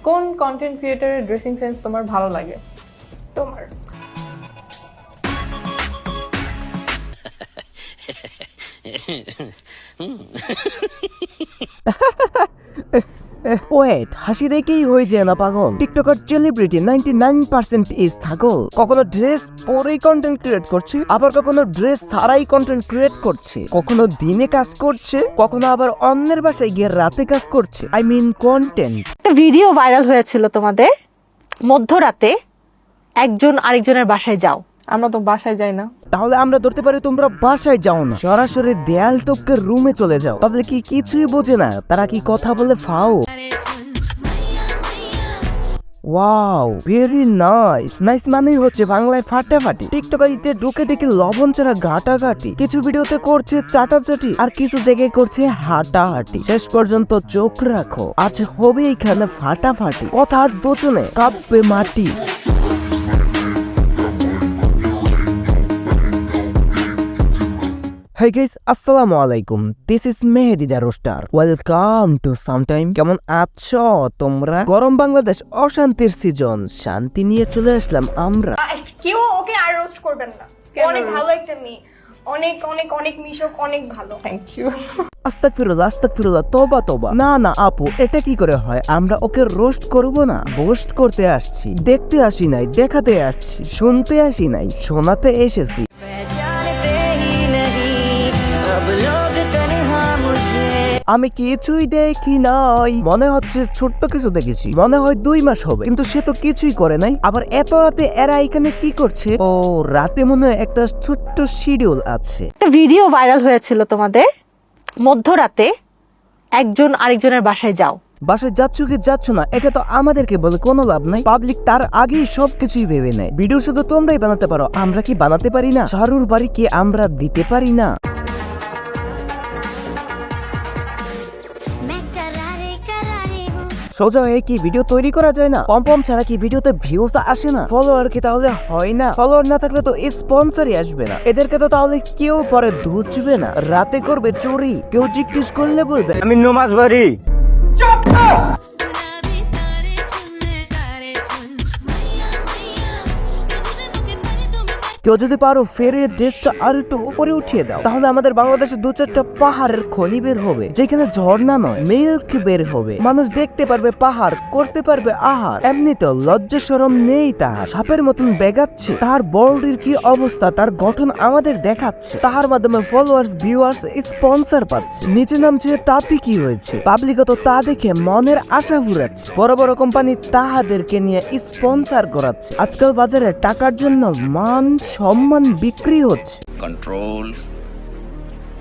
কোন content ক্রিয়েটরের dressing sense তোমার ভালো লাগে? তোমার ওয়েট, হাসি দেখেই হয়ে যায় না পাগল? টিকটকার সেলিব্রিটি 99% ইজ ছাগল। কখনো ড্রেস পরেই কন্টেন্ট ক্রিয়েট করছে, আবার কখনো ড্রেস ছাড়াই কন্টেন্ট ক্রিয়েট করছে, কখনো দিনে কাজ করছে, কখনো আবার অন্যের বাসায় গিয়ে রাতে কাজ করছে। I mean content. একটা ভিডিও ভাইরাল হয়েছিল তোমাদের, মধ্যরাতে একজন আরেকজনের বাসায় যাও। আমরা তো বাসায় যাই না। তাহলে আমরা ধরতে পারি তোমরা বাসায় যাও না, সরাসরি দেয়াল টপকে রুমে চলে যাও। তাহলে কি কিছুই বোঝে না, তারা কি কথা বলে ফাও। Wow, very nice. নাইস মানেই হচ্ছে বাংলায় ফাটাফাটি। টিকটকারিতে ঢুকে দেখি লবণ ছাড়া ঘাটাঘাটি, কিছু ভিডিওতে করছে চাটাচাটি, আর কিছু জায়গায় করছে হাঁটাহাঁটি। শেষ পর্যন্ত চোখ রাখো, আজ হবে এখানে ফাটাফাটি। কথার দোচনে কাঁপবে মাটি। Hey guys, আসসালামু আলাইকুম। This is Mehedi the roaster. Welcome to sometime. কেমন আছো তোমরা? গরম বাংলাদেশ, অশান্তির সিজন, শান্তি নিয়ে চলে আসলাম আমরা। কেউ ওকে আর রোস্ট করবেন না। অনেক ভালো একটা মেয়ে, অনেক অনেক অনেক মিশক, অনেক ভালো। Thank you. আস্তাগফিরুল্লাহ, আস্তাগফিরুল্লাহ, তওবা তওবা। না না আপু, এটা কি করে হয়? আমরা ওকে রোস্ট করব না, বোস্ট করতে আসছি। দেখতে আসি নাই, দেখাতে আসছি। শুনতে আসি নাই, শোনাতে এসেছি। আমি কিছুই দেখি নাই, মনে হচ্ছে ছোট্ট কিছু দেখেছি, মনে হয় 2 মাস হবে, কিন্তু সে তো কিছুই করে নাই। আবার এত রাতে এরা এখানে কি করছে? ও, রাতে মনে হয় একটা ছোট্ট শিডিউল আছে। একটা ভিডিও ভাইরাল হয়েছিল তোমাদের, মধ্যরাতে একজন আরেকজনের বাসায় যাও। বাসায় যাচ্ছ কি যাচ্ছ না, এটা তো আমাদেরকে বলে কোনো লাভ নাই। পাবলিক তার আগেই সবকিছুই ভেবে নেয়। ভিডিও শুধু তোমরাই বানাতে পারো, আমরা কি বানাতে পারি না? শাহরুর বাড়ি কি আমরা দিতে পারি না? সোজা হয়ে কি ভিডিও তৈরি করা যায় না? পম ছাড়া কি ভিডিওতে ভিউজ আসে না? ফলোয়ার কি তাহলে হয় না? ফলোয়ার না থাকলে তো স্পন্সরই আসবে না। এদেরকে তো তাহলে কেউ পরে ধুচবে না। রাতে করবে চুরি, কেউ জিজ্ঞেস করলে বলবে আমি নমাজ পড়ি। কেউ যদি পারো ফেরে ড্রেসটা আর একটু উপরে উঠিয়ে দাও, তাহলে আমাদের বাংলাদেশে 2-4টা পাহাড়ের খনি বের হবে, যেখানে ঝর্ণা নয় মিল্ক বের হবে। মানুষ দেখতে পারবে পাহাড়, করতে পারবে আহার। এমনিতেও লজ্জা শরম নেই তাহার, সাপের মতন বেগাচ্ছে। তার বডির কি অবস্থা, তার গঠন আমাদের দেখাচ্ছে। তাহার মাধ্যমে ফলোয়ার্স, ভিউয়ার্স, স্পন্সর পাচ্ছে। নিচে নামছে, তাতে কি হয়েছে? পাবলিকত তা দেখে মনের আশা ফুরাচ্ছে। বড় বড় কোম্পানি তাহাদেরকে নিয়ে স্পন্সর করাচ্ছে। আজকাল বাজারে টাকার জন্য মান সম্মান বিক্রি হচ্ছে। কন্ট্রোল।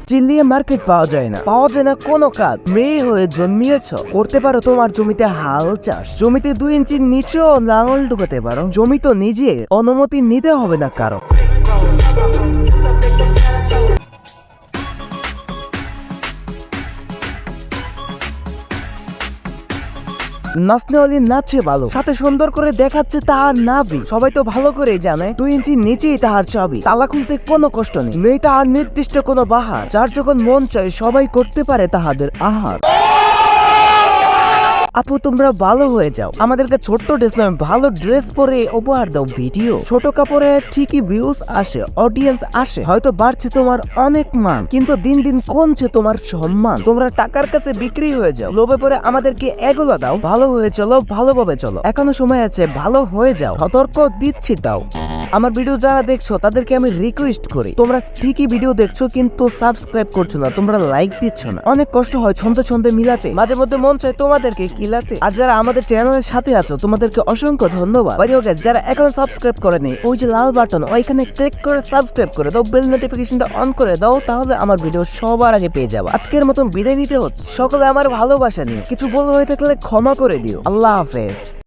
চিল্লিয়ে মার্কেট পাওয়া যায় না, পাওয়া যায় না কোনো কাজ। মেয়ে হয়ে জন্মিয়েছ, করতে পারো তোমার জমিতে হাল চাষ। জমিতে 2 ইঞ্চির নিচেও লাঙল ঢুকাতে পারো। জমি তো নিজে, অনুমতি নিতে হবে না কারো। নাচনেওয়ালি নাচে ভালো, সাথে সুন্দর করে দেখাচ্ছে তাহার নাভি। সবাই তো ভালো করে জানে 2 ইঞ্চি নিচেই তাহার চাবি। তালা খুলতে কোনো কষ্ট নেই, নেই তাহার নির্দিষ্ট কোনো বাহার। যার যখন মন চায় সবাই করতে পারে তাহাদের আহার। আপু তোমরা ভালো হয়ে যাও, আমাদেরকে ছোট্ট ড্রেস নয়, ভালো ড্রেস পরে উপহার দাও। ভিডিও ছোট কাপড়ে ঠিকই ভিউজ আসে, অডিয়েন্স আসে, হয়তো বাড়ছে তোমার অনেক মান, কিন্তু দিন দিন কমছে তোমার সম্মান। তোমরা টাকার কাছে বিক্রি হয়ে যাও, লোভে পরে আমাদেরকে এগুলো দাও। ভালো হয়ে চলো, ভালোভাবে চলো, এখনো সময় আছে, ভালো হয়ে যাও। সতর্ক দিচ্ছি তাও। আমার ভিডিও যারা দেখছো তাদেরকে আমি রিকোয়েস্ট করি, তোমরা ঠিকই ভিডিও দেখছো কিন্তু সাবস্ক্রাইব করছো না, তোমরা লাইক দিচ্ছ না। অনেক কষ্ট হয় ছন্দে ছন্দে মিলাতে, মাঝে মধ্যে মন চায় তোমাদেরকে কিলাতে। আর যারা আমাদের চ্যানেলের সাথে আছো তোমাদেরকে অসংখ্য ধন্যবাদ। বাইরে গাইস, যারা এখনো সাবস্ক্রাইব করেনি, ওই যে লাল বাটন ওইখানে ক্লিক করে সাবস্ক্রাইব করে দাও, বেল নোটিফিকেশনটা অন করে দাও, তাহলে আমার ভিডিও সবার আগে পেয়ে যাবে। আজকের মতন বিদায় নিতে হচ্ছে, সকলে আমার ভালোবাসা নিয়ে। কিছু ভুল হয়ে থাকলে ক্ষমা করে দিও। আল্লাহ হাফেজ।